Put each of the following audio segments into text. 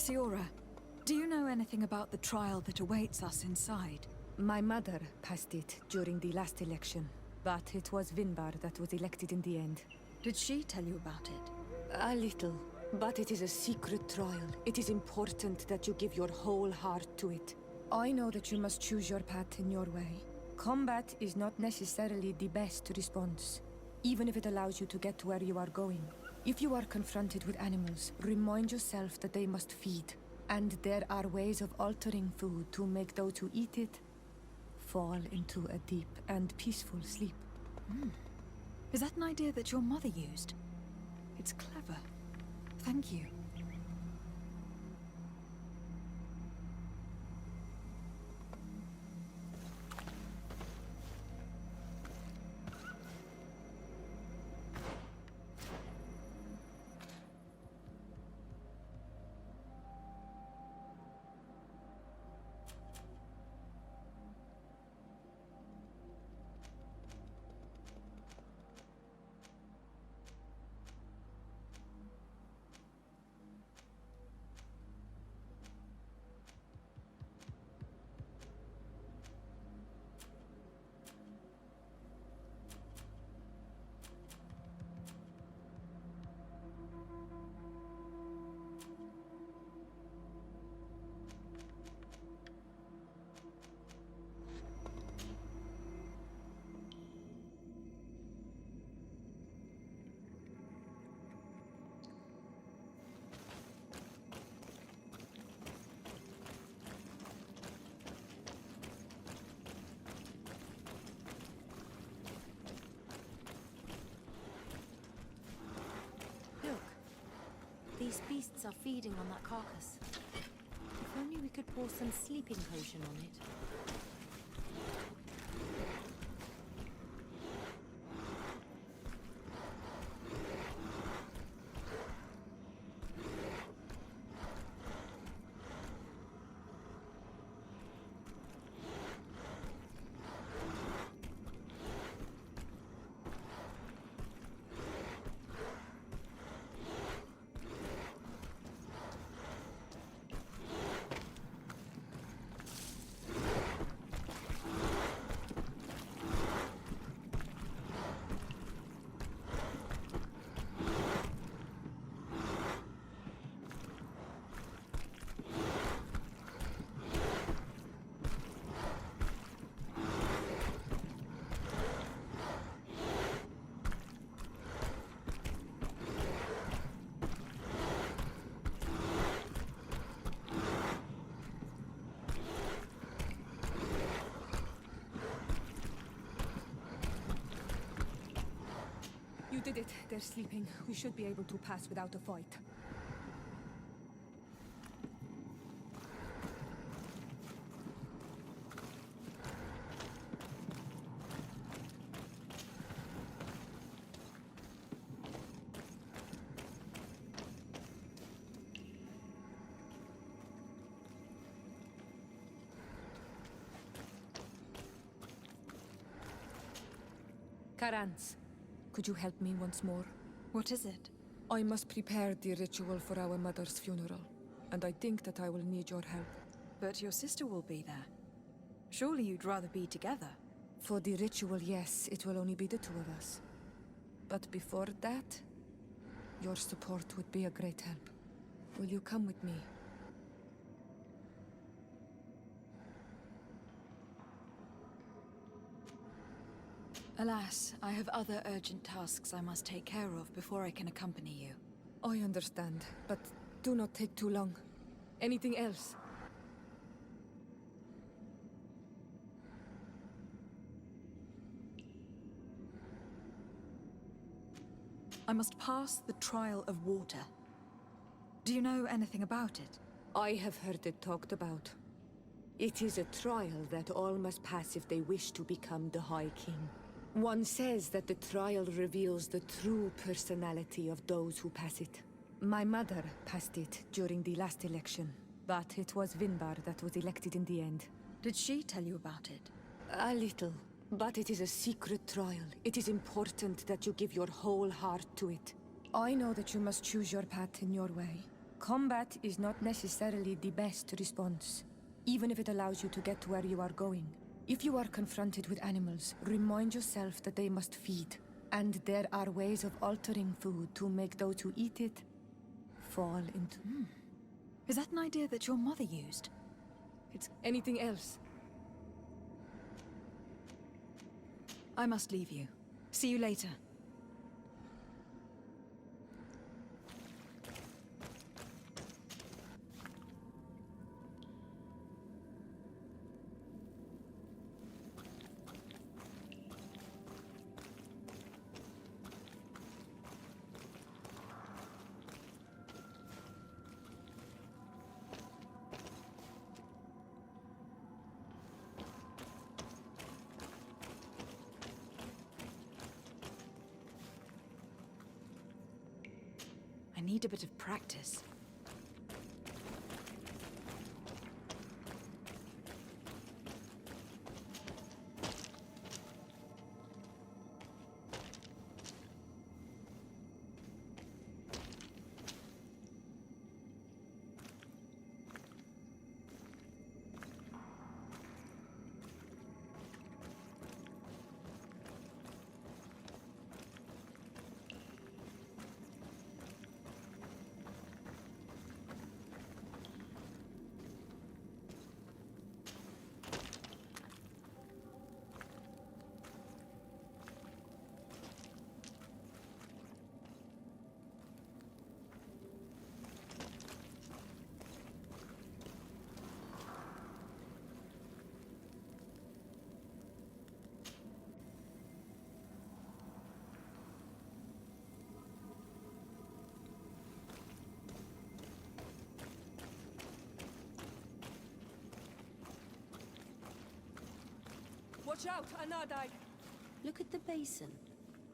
Siora, do you know anything about the trial that awaits us inside? My mother passed it during the last election, but it was Vinbar that was elected in the end. Did she tell you about it? A little, but it is a secret trial. It is important that you give your whole heart to it. I know that you must choose your path in your way. Combat is not necessarily the best response, even if it allows you to get to where you are going. If you are confronted with animals, remind yourself that they must feed, and there are ways of altering food to make those who eat it fall into a deep and peaceful sleep. Is that an idea that your mother used? It's clever. Thank you. These beasts are feeding on that carcass. If only we could pour some sleeping potion on it. You did it. They're sleeping. We should be able to pass without a fight. Karans, could you help me once more? What is it? I must prepare the ritual for our mother's funeral, and I think that I will need your help. But your sister will be there. Surely you'd rather be together. For the ritual, yes, it will only be the two of us. But before that, your support would be a great help. Will you come with me? Alas, I have other urgent tasks I must take care of before I can accompany you. I understand, but do not take too long. Anything else? I must pass the trial of water. Do you know anything about it? I have heard it talked about. It is a trial that all must pass if they wish to become the High King. One says that the trial reveals the true personality of those who pass it. My mother passed it during the last election, but it was Vinbar that was elected in the end. Did she tell you about it? A little, but it is a secret trial. It is important that you give your whole heart to it. I know that you must choose your path in your way. Combat is not necessarily the best response, even if it allows you to get to where you are going. If you are confronted with animals, remind yourself that they must feed, and there are ways of altering food to make those who eat it fall into... Is that an idea that your mother used? It's anything else. I must leave you. See you later. I need a bit of practice. Watch out, Anadai! Look at the basin,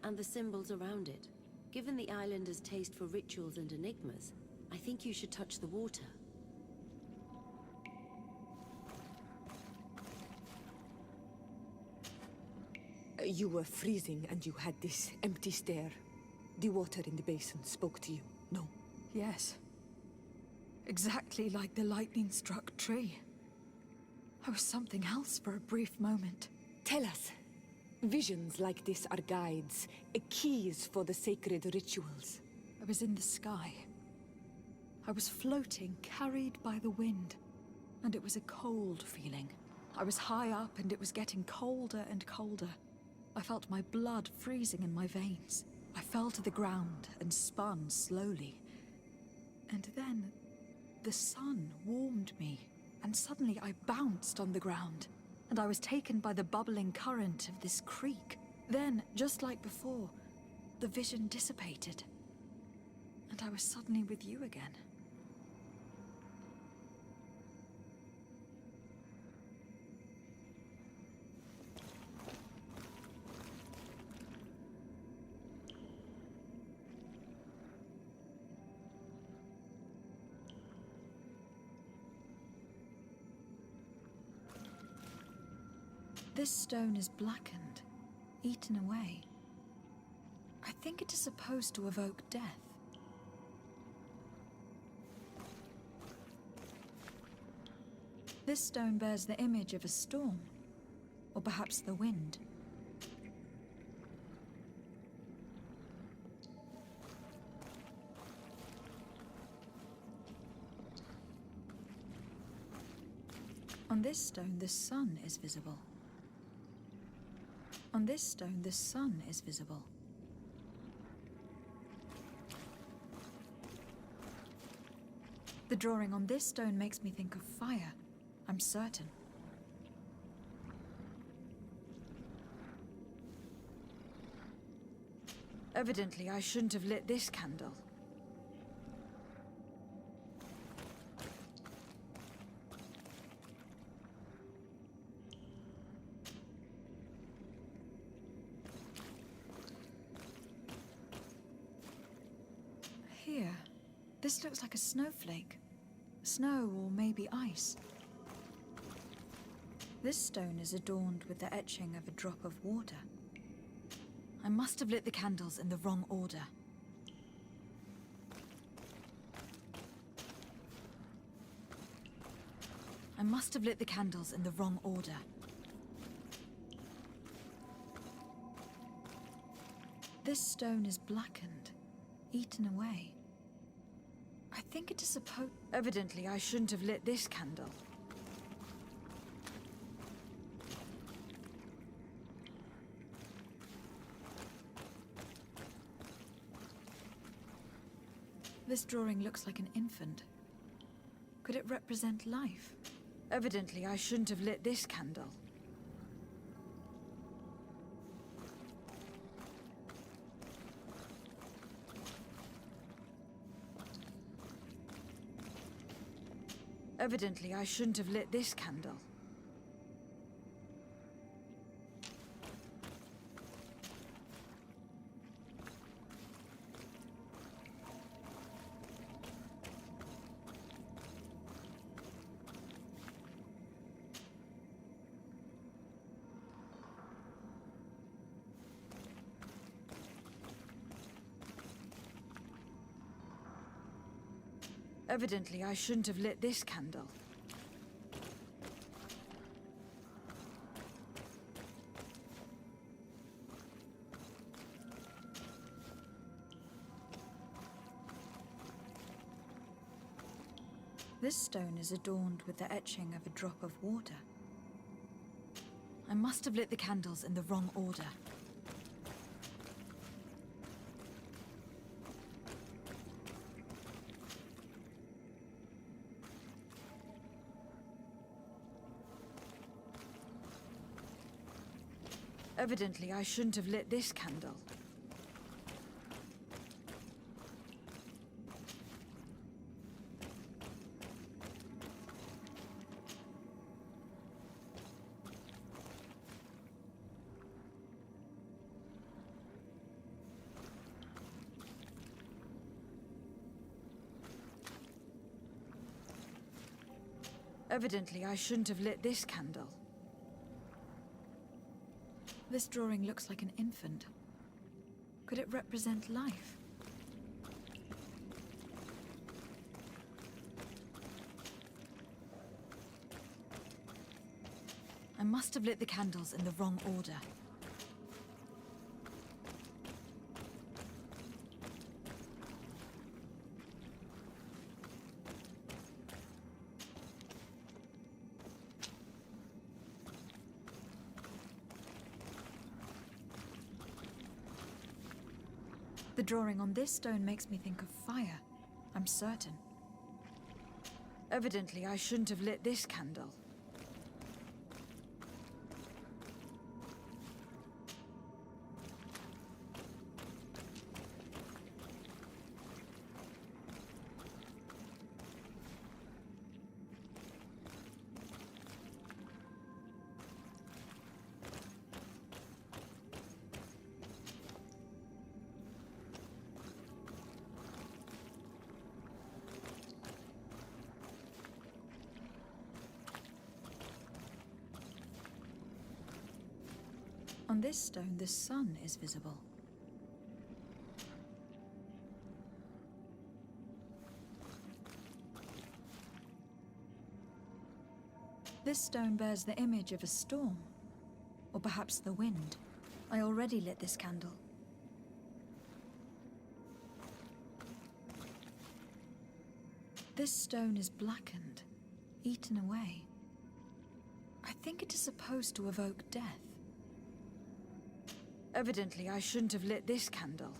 and the symbols around it. Given the islanders' taste for rituals and enigmas, I think you should touch the water. You were freezing and you had this empty stare. The water in the basin spoke to you, no? Yes. Exactly like the lightning-struck tree. I was something else for a brief moment. Tell us. Visions like this are guides, keys for the sacred rituals. I was in the sky. I was floating, carried by the wind. And it was a cold feeling. I was high up and it was getting colder and colder. I felt my blood freezing in my veins. I fell to the ground and spun slowly. And then, the sun warmed me, and suddenly I bounced on the ground, and I was taken by the bubbling current of this creek. Then, just like before, the vision dissipated, and I was suddenly with you again. This stone is blackened, eaten away. I think it is supposed to evoke death. This stone bears the image of a storm, or perhaps the wind. On this stone, the sun is visible. On this stone, the sun is visible. The drawing on this stone makes me think of fire, I'm certain. Evidently, I shouldn't have lit this candle. Here, this looks like a snowflake. Snow or maybe ice. This stone is adorned with the etching of a drop of water. I must have lit the candles in the wrong order. I must have lit the candles in the wrong order. This stone is blackened, eaten away. I think it is supposed... Evidently, I shouldn't have lit this candle. This drawing looks like an infant. Could it represent life? Evidently, I shouldn't have lit this candle. Evidently, I shouldn't have lit this candle. Evidently, I shouldn't have lit this candle. This stone is adorned with the etching of a drop of water. I must have lit the candles in the wrong order. Evidently, I shouldn't have lit this candle. Evidently, I shouldn't have lit this candle. This drawing looks like an infant. Could it represent life? I must have lit the candles in the wrong order. The drawing on this stone makes me think of fire. I'm certain. Evidently, I shouldn't have lit this candle. On this stone, the sun is visible. This stone bears the image of a storm, or perhaps the wind. I already lit this candle. This stone is blackened, eaten away. I think it is supposed to evoke death. Evidently, I shouldn't have lit this candle.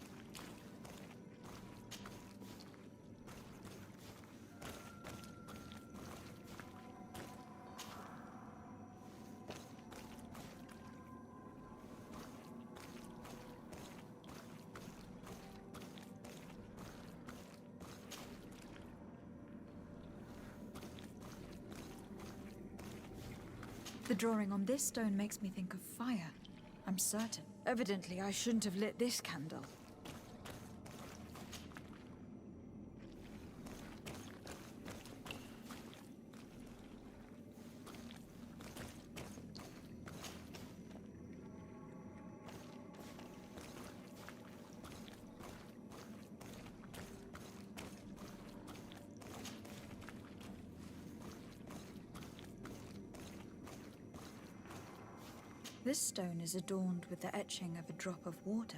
The drawing on this stone makes me think of fire. I'm certain. Evidently, I shouldn't have lit this candle. This stone is adorned with the etching of a drop of water.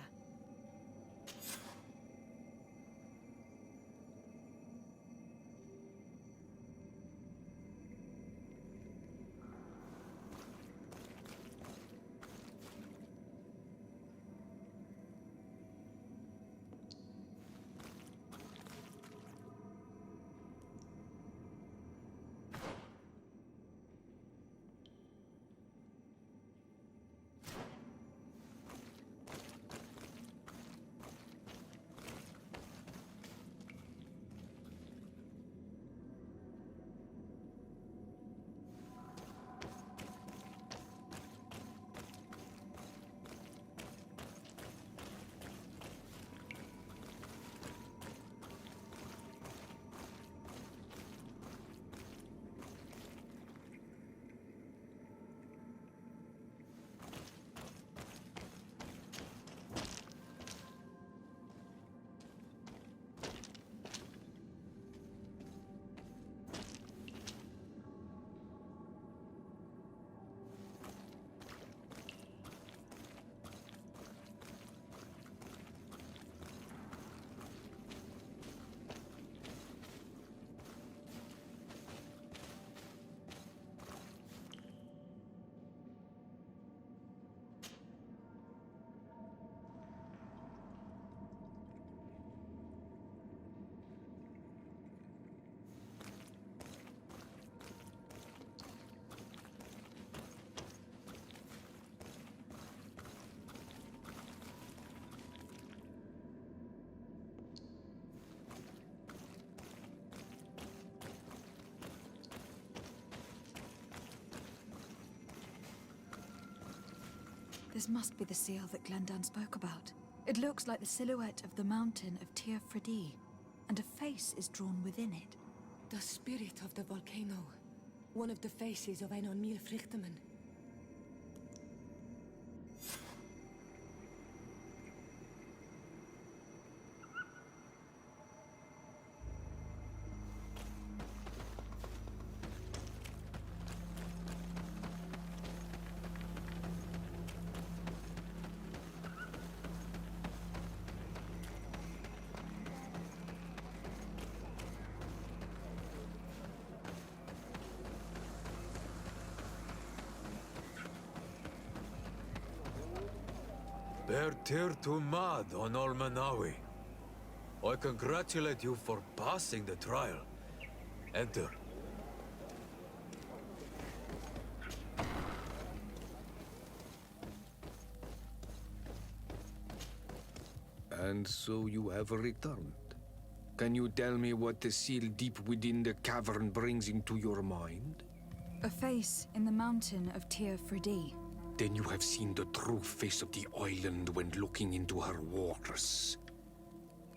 This must be the seal that Glendan spoke about. It looks like the silhouette of the mountain of Tir Fredi, and a face is drawn within it. The spirit of the volcano. One of the faces of Einon Mil Frichtemann. Bertir to Mad on Olmanawi. I congratulate you for passing the trial. Enter. And so you have returned. Can you tell me what the seal deep within the cavern brings into your mind? A face in the mountain of Tir Fredi. Then you have seen the true face of the island when looking into her waters.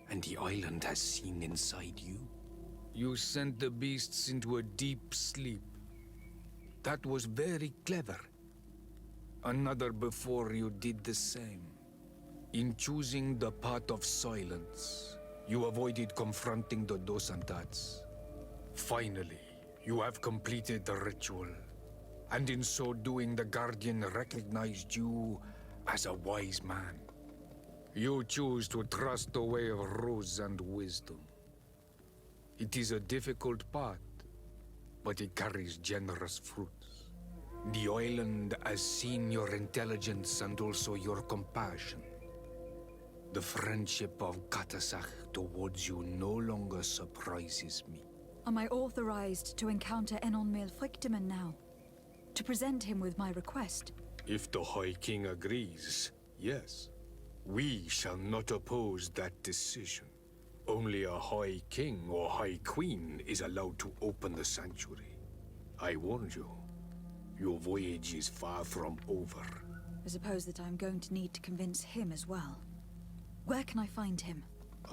And the island has seen inside you. You sent the beasts into a deep sleep. That was very clever. Another before you did the same. In choosing the path of silence, you avoided confronting the Dosantats. Finally, you have completed the ritual. And in so doing, the Guardian recognized you as a wise man. You choose to trust the way of ruse and wisdom. It is a difficult path, but it carries generous fruits. The island has seen your intelligence and also your compassion. The friendship of Katasach towards you no longer surprises me. Am I authorized to encounter Einon Mil Frichtemann now? To present him with my request? If the High King agrees, yes. We shall not oppose that decision. Only a High King or High Queen is allowed to open the sanctuary. I warned you. Your voyage is far from over. I suppose that I'm going to need to convince him as well. Where can I find him?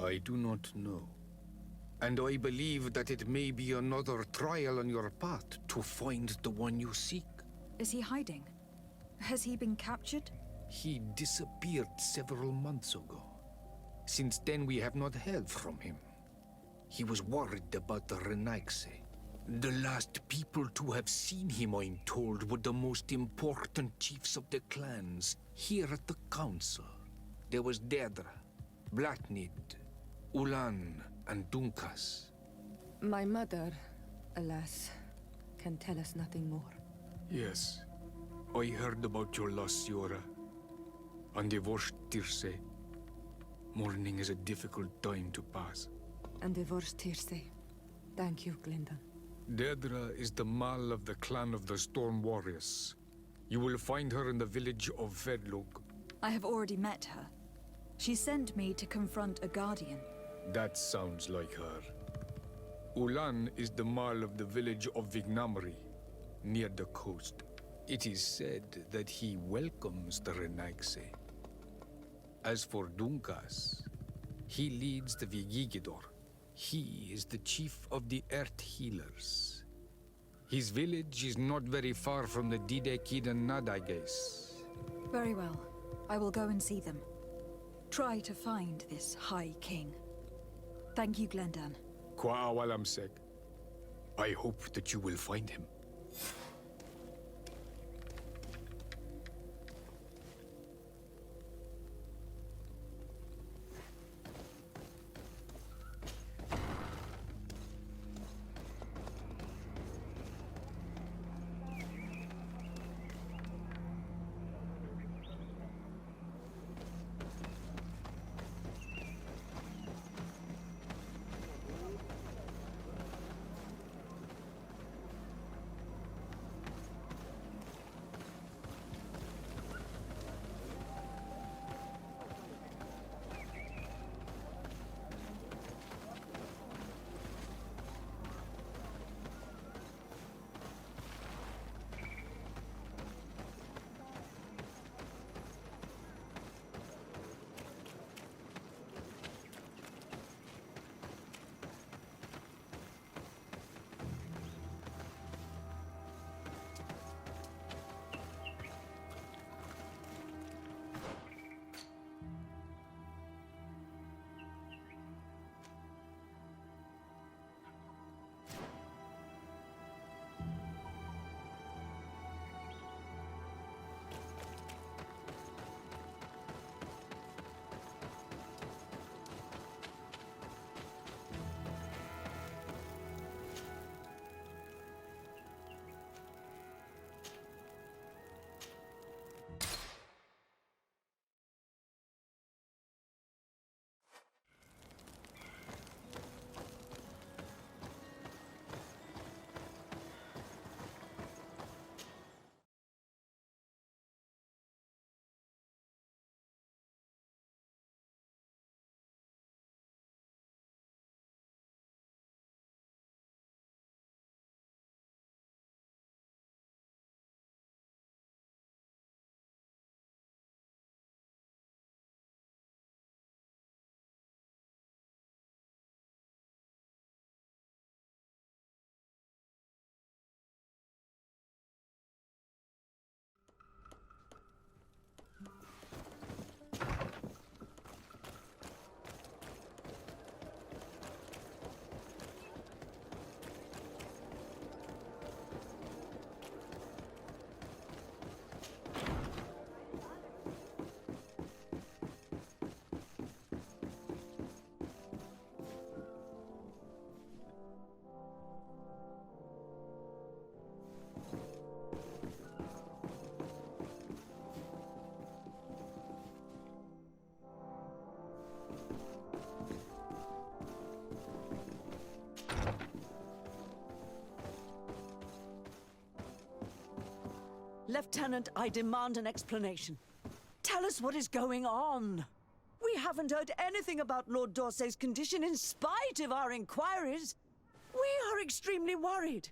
I do not know. And I believe that it may be another trial on your path to find the one you seek. Is he hiding? Has he been captured? He disappeared several months ago. Since then, we have not heard from him. He was worried about the Renaigse. The last people to have seen him, I'm told, were the most important chiefs of the clans here at the council. There was Deirdre, Blatnid, Ulan, and Dunkas. My mother, alas, can tell us nothing more. Yes, I heard about your loss, Yora. And divorced Tirce. Mourning is a difficult time to pass. And divorced Tirce. Thank you, Glyndon. Deirdre is the Mal of the clan of the Storm Warriors. You will find her in the village of Vedlug. I have already met her. She sent me to confront a guardian. That sounds like her. Ulan is the Mal of the village of Vignamri, near the coast. It is said that he welcomes the Renaigse. As for Dunkas, he leads the Vigigidor. He is the chief of the Earth Healers. His village is not very far from the Didekid and Nadages. Very well. I will go and see them. Try to find this High King. Thank you, Glendan. Kwa awalamsek. I hope that you will find him. Lieutenant, I demand an explanation. Tell us what is going on. We haven't heard anything about Lord Dorsey's condition in spite of our inquiries. We are extremely worried.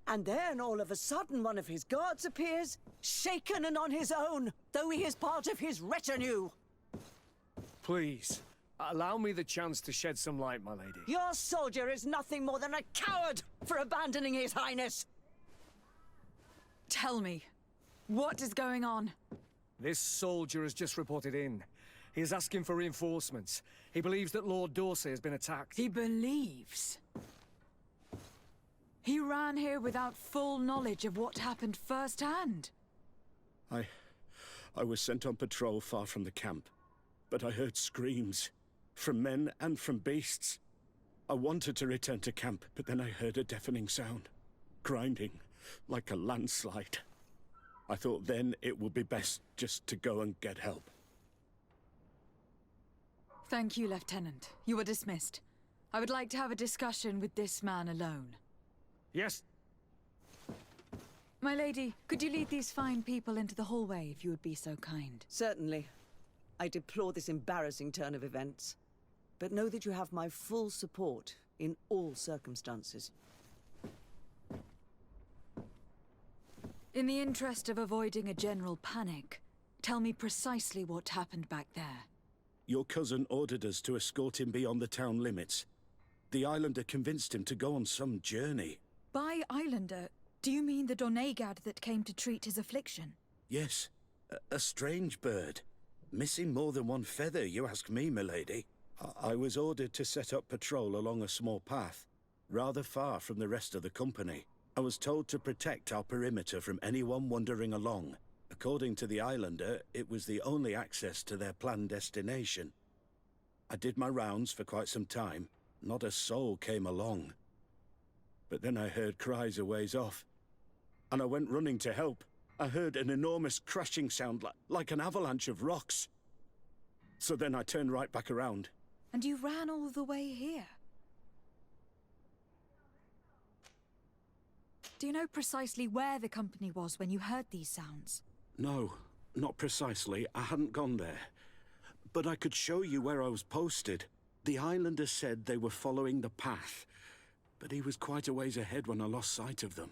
And then, all of a sudden, one of his guards appears, shaken and on his own, though he is part of his retinue. Please, allow me the chance to shed some light, my lady. Your soldier is nothing more than a coward for abandoning his highness. Tell me, what is going on? This soldier has just reported in. He is asking for reinforcements. He believes that Lord Dorsey has been attacked. He believes. He ran here without full knowledge of what happened firsthand. I was sent on patrol far from the camp, but I heard screams, from men and from beasts. I wanted to return to camp, but then I heard a deafening sound, grinding, like a landslide. I thought then it would be best just to go and get help. Thank you, Lieutenant. You are dismissed. I would like to have a discussion with this man alone. Yes? My lady, could you lead these fine people into the hallway if you would be so kind? Certainly. I deplore this embarrassing turn of events. But know that you have my full support in all circumstances. In the interest of avoiding a general panic, tell me precisely what happened back there. Your cousin ordered us to escort him beyond the town limits. The islander convinced him to go on some journey. By islander, do you mean the Donegad that came to treat his affliction? Yes, a strange bird. Missing more than one feather, you ask me, milady. I was ordered to set up patrol along a small path, rather far from the rest of the company. I was told to protect our perimeter from anyone wandering along. According to the islander, it was the only access to their planned destination. I did my rounds for quite some time. Not a soul came along. But then I heard cries a ways off, and I went running to help. I heard an enormous crashing sound like an avalanche of rocks. So then I turned right back around. And you ran all the way here? Do you know precisely where the company was when you heard these sounds? No, not precisely. I hadn't gone there. But I could show you where I was posted. The islander said they were following the path, but he was quite a ways ahead when I lost sight of them.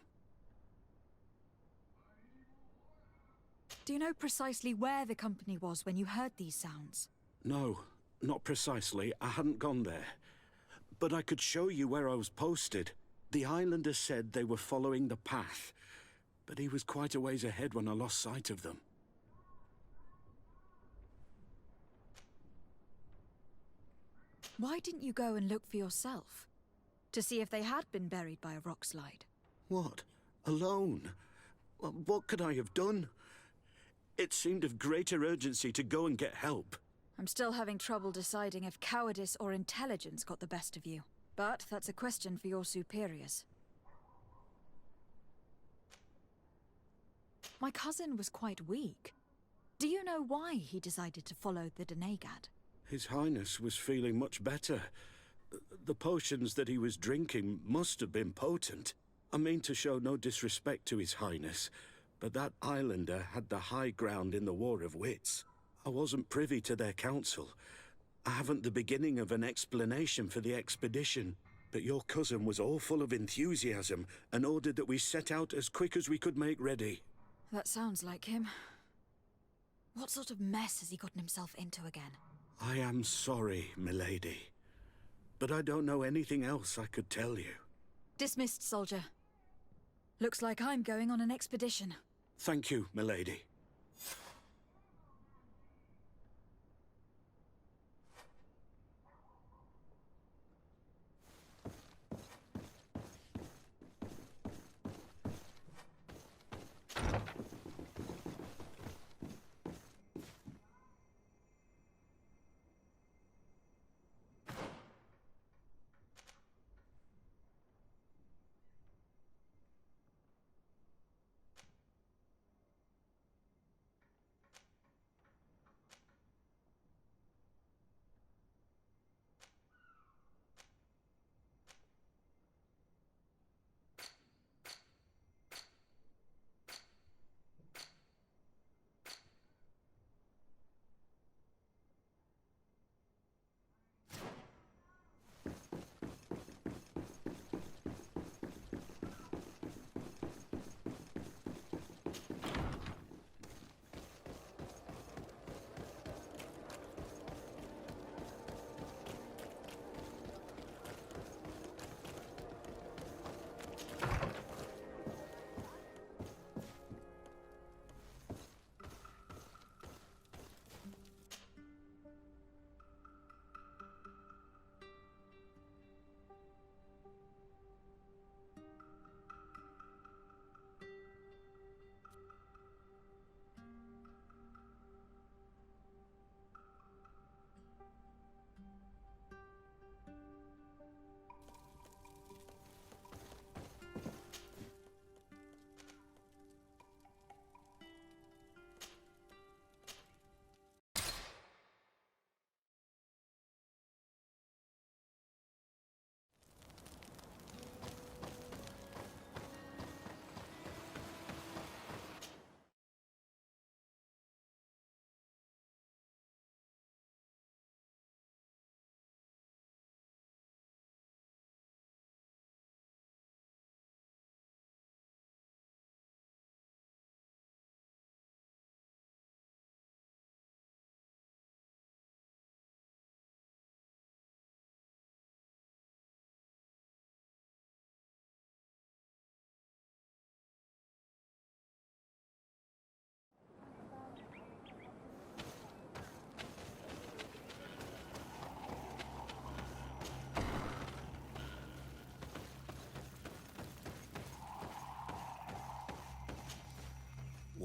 Do you know precisely where the company was when you heard these sounds? No, not precisely. I hadn't gone there. But I could show you where I was posted. The islander said they were following the path, but he was quite a ways ahead when I lost sight of them. Why didn't you go and look for yourself? To see if they had been buried by a rock slide? What? Alone? What could I have done? It seemed of greater urgency to go and get help. I'm still having trouble deciding if cowardice or intelligence got the best of you. But that's a question for your superiors. My cousin was quite weak. Do you know why he decided to follow the Donegad? His Highness was feeling much better. The potions that he was drinking must have been potent. I mean to show no disrespect to His Highness, but that islander had the high ground in the War of Wits. I wasn't privy to their counsel. I haven't the beginning of an explanation for the expedition, but your cousin was all full of enthusiasm and ordered that we set out as quick as we could make ready. That sounds like him. What sort of mess has he gotten himself into again? I am sorry, milady, but I don't know anything else I could tell you. Dismissed, soldier. Looks like I'm going on an expedition. Thank you, milady.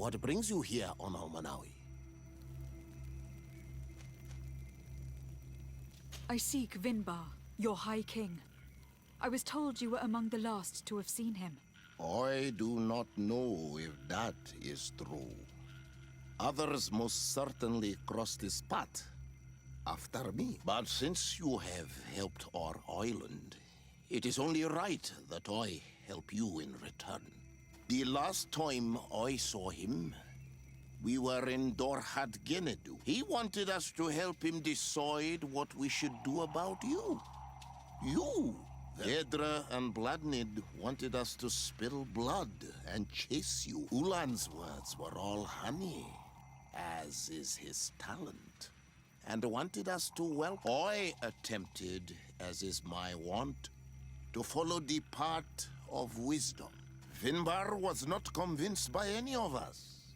What brings you here on Almanawi? I seek Vinbar, your High King. I was told you were among the last to have seen him. I do not know if that is true. Others most certainly crossed this path after me. But since you have helped our island, it is only right that I help you in return. The last time I saw him, we were in Dorhat Genedu. He wanted us to help him decide what we should do about you. You! Vedra and Bladnid wanted us to spill blood and chase you. Ulan's words were all honey, as is his talent, and wanted us to welcome. I attempted, as is my wont, to follow the path of wisdom. Vinbar was not convinced by any of us.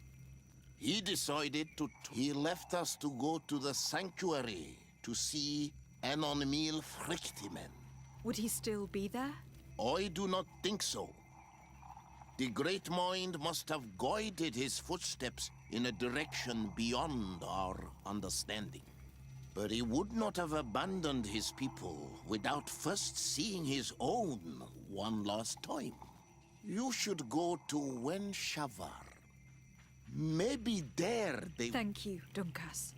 He decided to... He left us to go to the sanctuary to see Anonmil Frictimen. Would he still be there? I do not think so. The Great Mind must have guided his footsteps in a direction beyond our understanding. But he would not have abandoned his people without first seeing his own one last time. You should go to Wen Shavar. Maybe there they... Thank you, Dunkas.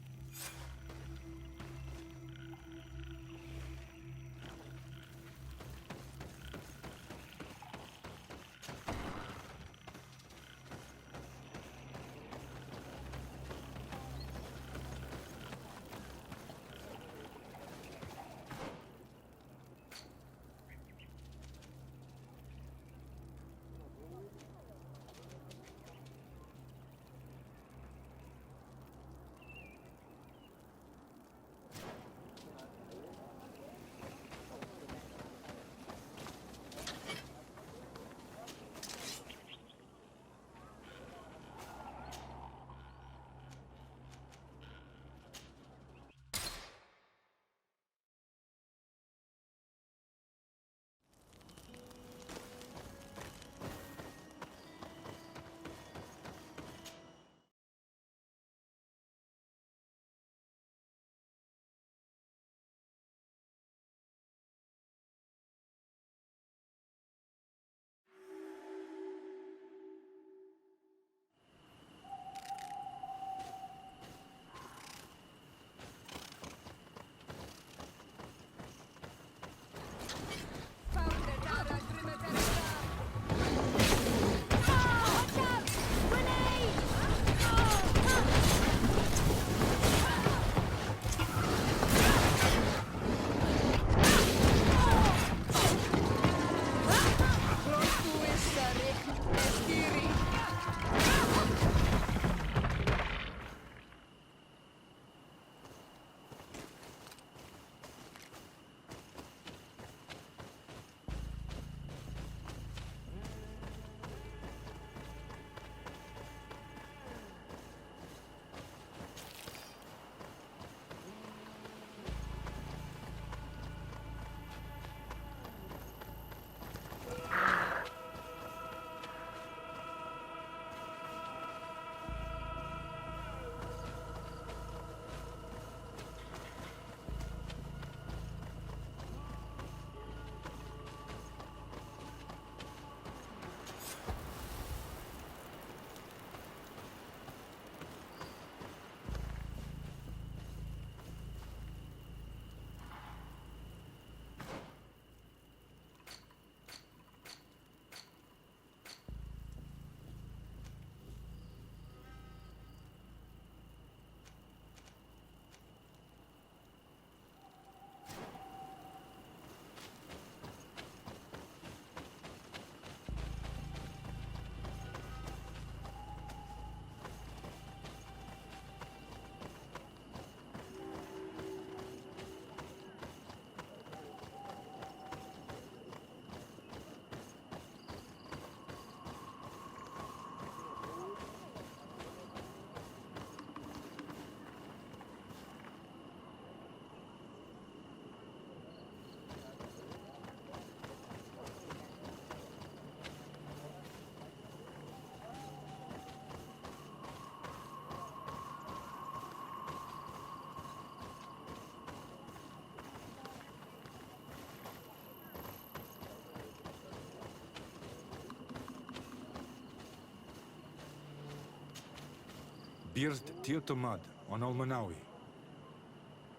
Bird Tirtomad on Almanawi.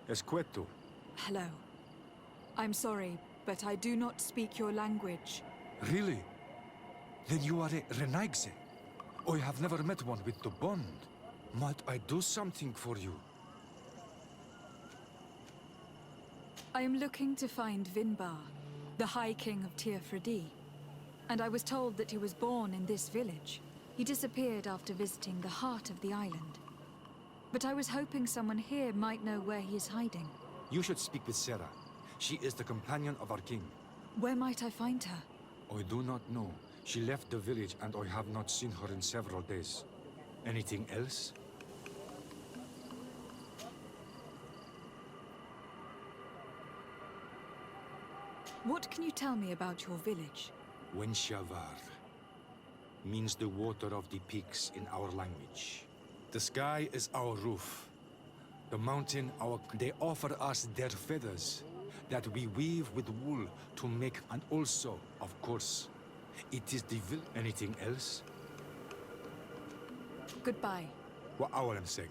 Esqueto. Hello. I'm sorry, but I do not speak your language. Really? Then you are a Renaigse. I have never met one with the bond. Might I do something for you? I am looking to find Vinbar, the High King of Tirfredi. And I was told that he was born in this village. He disappeared after visiting the heart of the island. But I was hoping someone here might know where he is hiding. You should speak with Sarah. She is the companion of our king. Where might I find her? I do not know. She left the village and I have not seen her in several days. Anything else? What can you tell me about your village? Wenshavar means the water of the peaks in our language. The sky is our roof. The mountain our... They offer us their feathers that we weave with wool to make, and also, of course, it is the Anything else? Goodbye. What I am saying.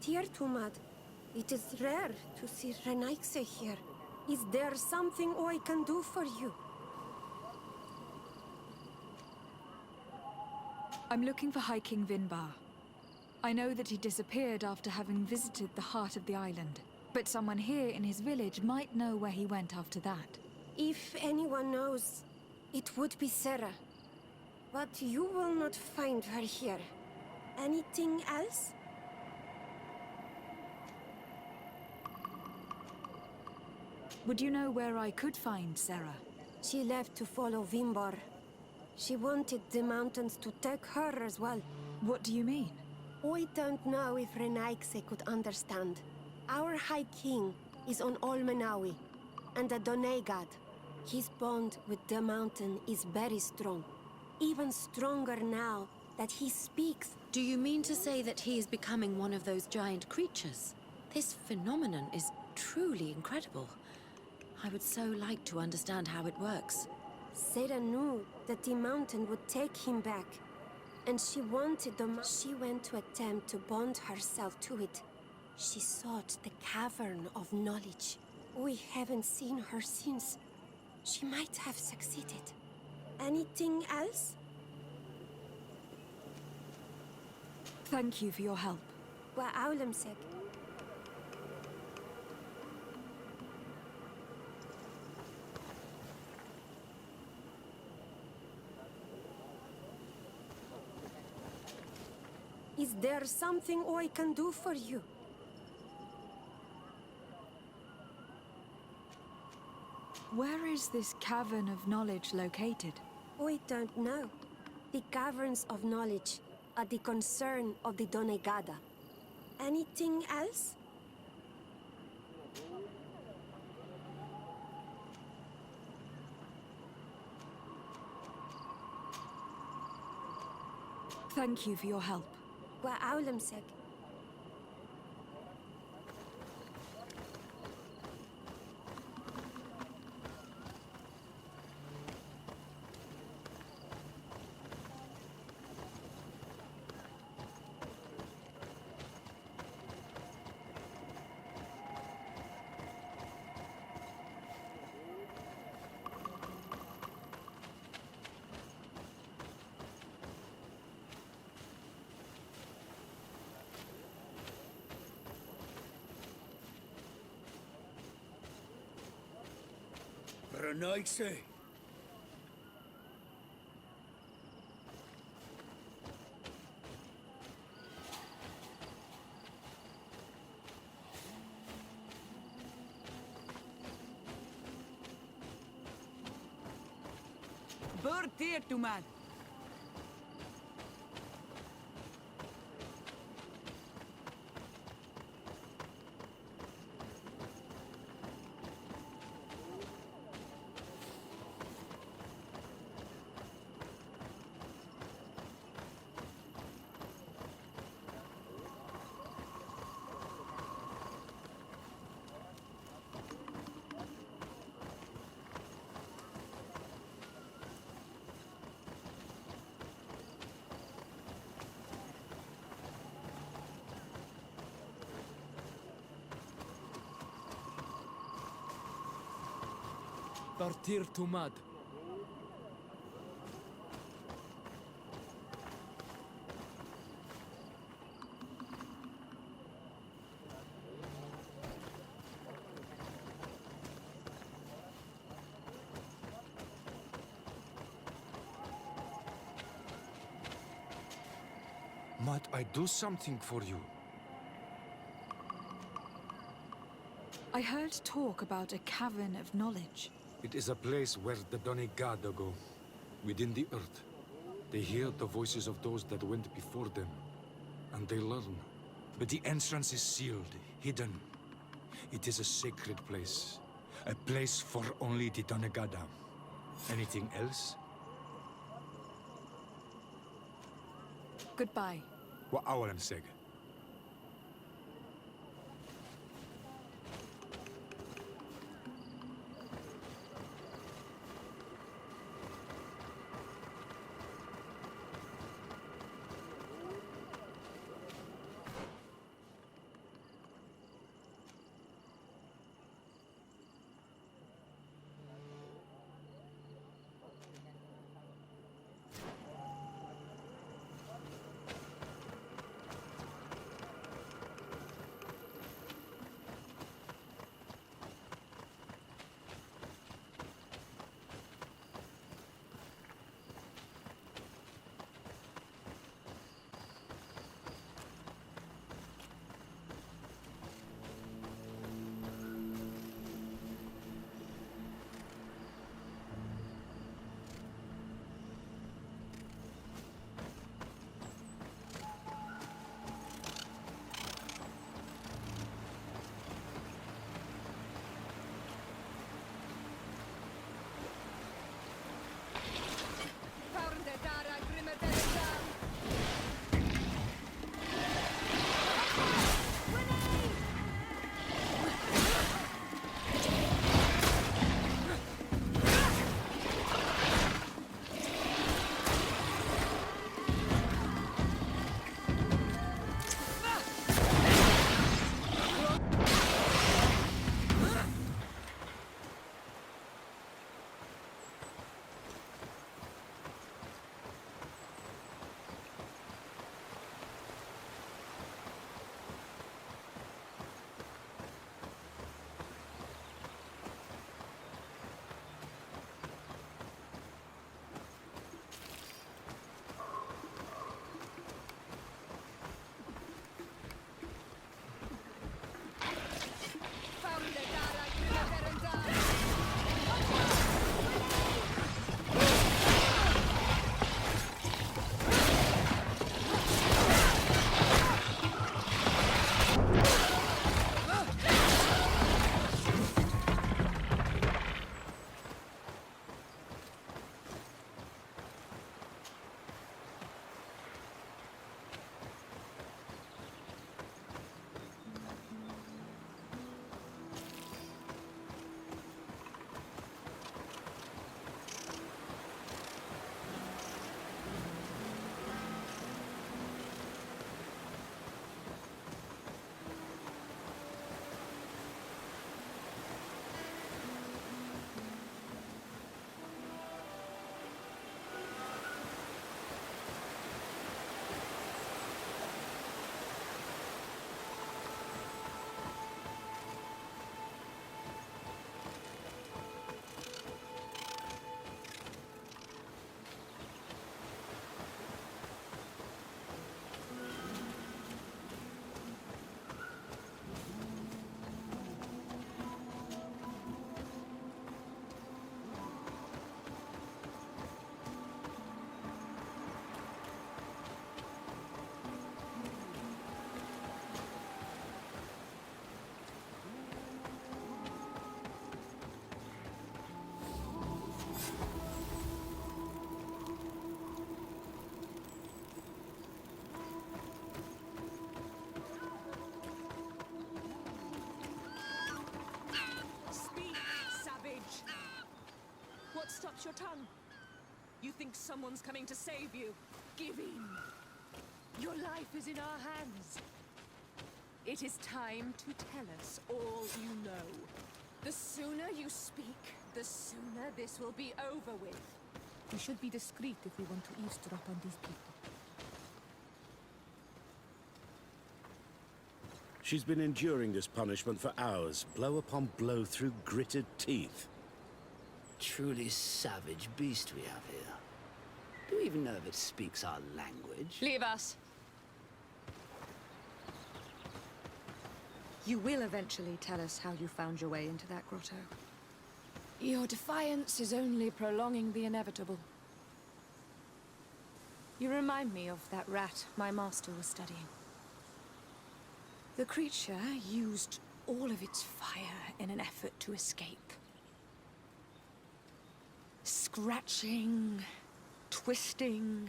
Tirtumad, it is rare to see Renaigse here. Is there something I can do for you? I'm looking for High King Vinbar. I know that he disappeared after having visited the heart of the island. But someone here in his village might know where he went after that. If anyone knows, it would be Sarah. But you will not find her here. Anything else? Would you know where I could find Sarah? She left to follow Vinbar. She wanted the mountains to take her as well. What do you mean? I don't know if Renaigse could understand. Our High King is on Olmenawi, and the Doneigad. His bond with the mountain is very strong. Even stronger now that he speaks. Do you mean to say that he is becoming one of those giant creatures? This phenomenon is truly incredible. I would so like to understand how it works. Sarah knew that the mountain would take him back, and she wanted She went to attempt to bond herself to it. She sought the cavern of knowledge. We haven't seen her since. She might have succeeded. Anything else? Thank you for your help. وأعلمسك. Is there something I can do for you? Where is this cavern of knowledge located? I don't know. The caverns of knowledge are the concern of the Doneigada. Anything else? Thank you for your help. وأعلمسك. Renaigse. Tirtumad. Partir to mud. Might I do something for you? I heard talk about a cavern of knowledge. It is a place where the Donegada go, within the earth. They hear the voices of those that went before them, and they learn. But the entrance is sealed, hidden. It is a sacred place. A place for only the Donegada. Anything else? Goodbye. What Awalan Seg? stops your tongue? You think someone's coming to save you? Give in. Your life is in our hands. It is time to tell us all you know. The sooner you speak, The sooner this will be over with. We should be discreet if we want to eavesdrop on these people. She's been enduring this punishment for hours, blow upon blow through gritted teeth. Truly savage beast we have here. Do you even know if it speaks our language? Leave us. You will eventually tell us how you found your way into that grotto. Your defiance is only prolonging the inevitable. You remind me of that rat my master was studying. The creature used all of its fire in an effort to escape. Scratching, twisting,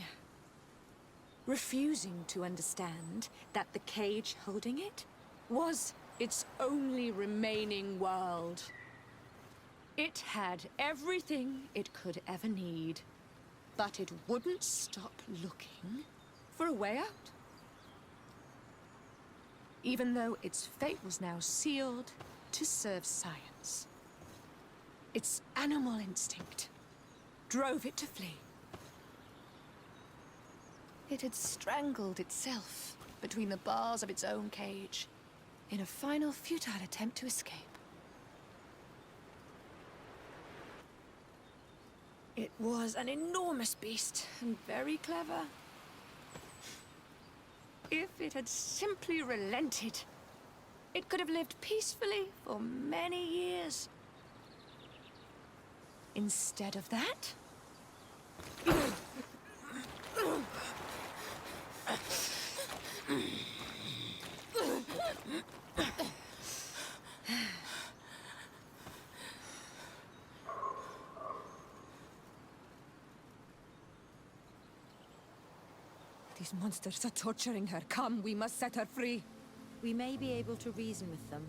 refusing to understand that the cage holding it was its only remaining world. It had everything it could ever need, but it wouldn't stop looking for a way out. Even though its fate was now sealed to serve science. Its animal instinct drove it to flee. It had strangled itself between the bars of its own cage in a final futile attempt to escape. It was an enormous beast and very clever. If it had simply relented, it could have lived peacefully for many years. Instead of that... These monsters are torturing her. Come, we must set her free. We may be able to reason with them.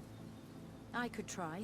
I could try.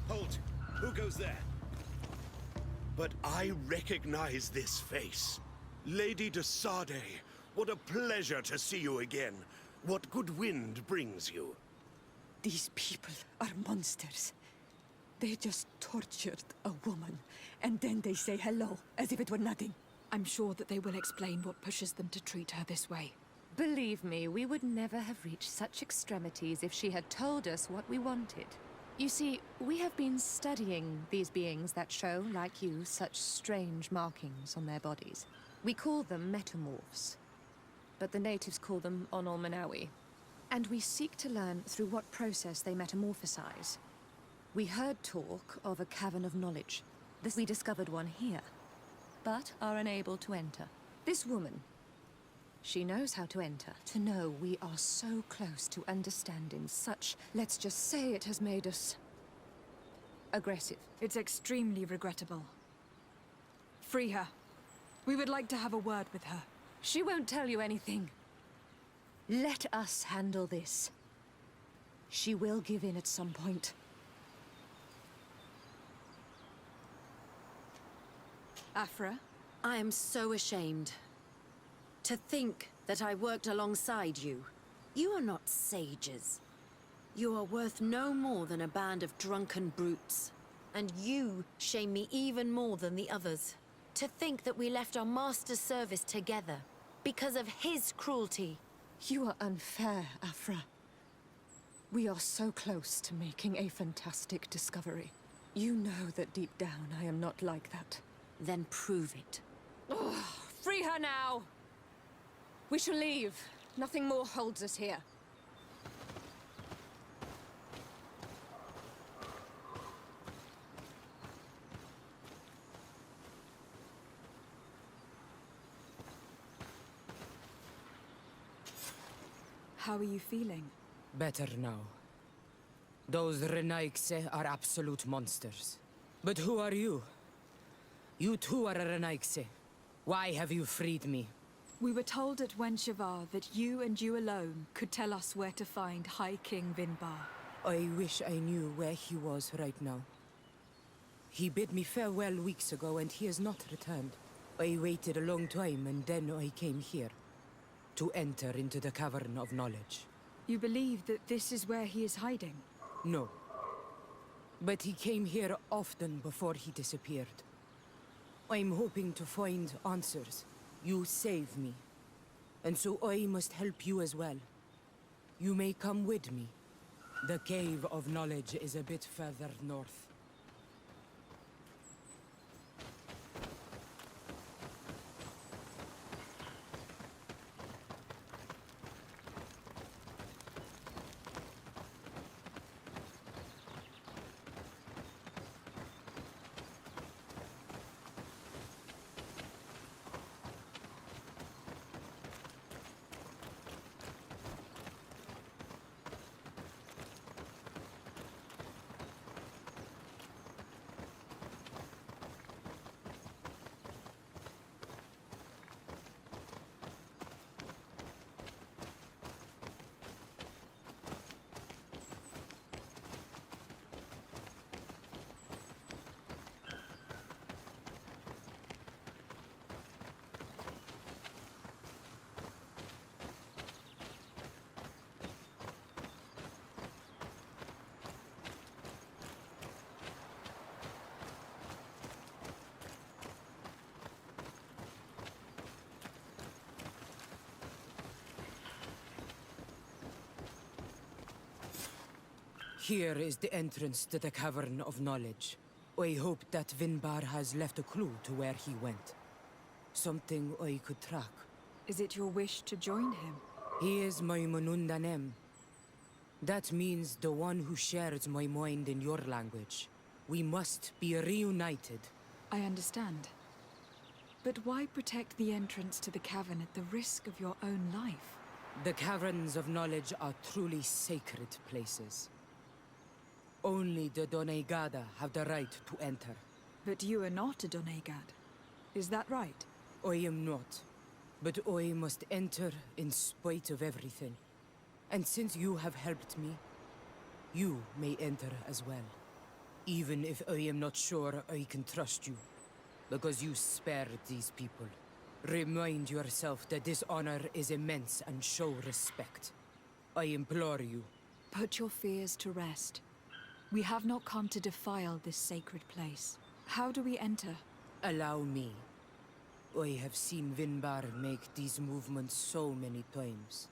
Halt! Who goes there? But I recognize this face. Lady de Sardet, what a pleasure to see you again. What good wind brings you? These people are monsters. They just tortured a woman, and then they say hello, as if it were nothing. I'm sure that they will explain what pushes them to treat her this way. Believe me, we would never have reached such extremities if she had told us what we wanted. You see, we have been studying these beings that show, like you, such strange markings on their bodies. We call them metamorphs, but the natives call them Onol-Manawi. And we seek to learn through what process they metamorphosize. We heard talk of a cavern of knowledge. We discovered one here, but are unable to enter. This woman, she knows how to enter. To know we are so close to understanding such, let's just say it has made us aggressive. It's extremely regrettable. Free her. We would like to have a word with her. She won't tell you anything. Let us handle this. She will give in at some point. Afra? I am so ashamed. To think that I worked alongside you. You are not sages. You are worth no more than a band of drunken brutes. And you shame me even more than the others. To think that we left our master's service together because of his cruelty. You are unfair, Afra. We are so close to making a fantastic discovery. You know that deep down I am not like that. Then prove it. Oh, free her now! We shall leave. Nothing more holds us here. How are you feeling? Better now. Those Renaigse are absolute monsters. But who are you? You too are a Renaigse. Why have you freed me? We were told at Wenshavar that you and you alone could tell us where to find High King Vinbar. I wish I knew where he was right now. He bid me farewell weeks ago and he has not returned. I waited a long time and then I came here. To enter into the Cavern of Knowledge. You believe that this is where he is hiding? No. But he came here often before he disappeared. I'm hoping to find answers. You saved me. And so I must help you as well. You may come with me. The Cave of Knowledge is a bit further north. Here is the entrance to the Cavern of Knowledge. I hope that Vinbar has left a clue to where he went. Something I could track. Is it your wish to join him? He is my Manundanem. That means the one who shares my mind in your language. We must be reunited. I understand. But why protect the entrance to the cavern at the risk of your own life? The Caverns of Knowledge are truly sacred places. Only the Doneigada have the right to enter. But you are not a Doneigad. Is that right? I am not. But I must enter in spite of everything. And since you have helped me, you may enter as well. Even if I am not sure I can trust you. Because you spared these people. Remind yourself that this honor is immense and show respect. I implore you. Put your fears to rest. We have not come to defile this sacred place. How do we enter? Allow me. I have seen Vinbar make these movements so many times.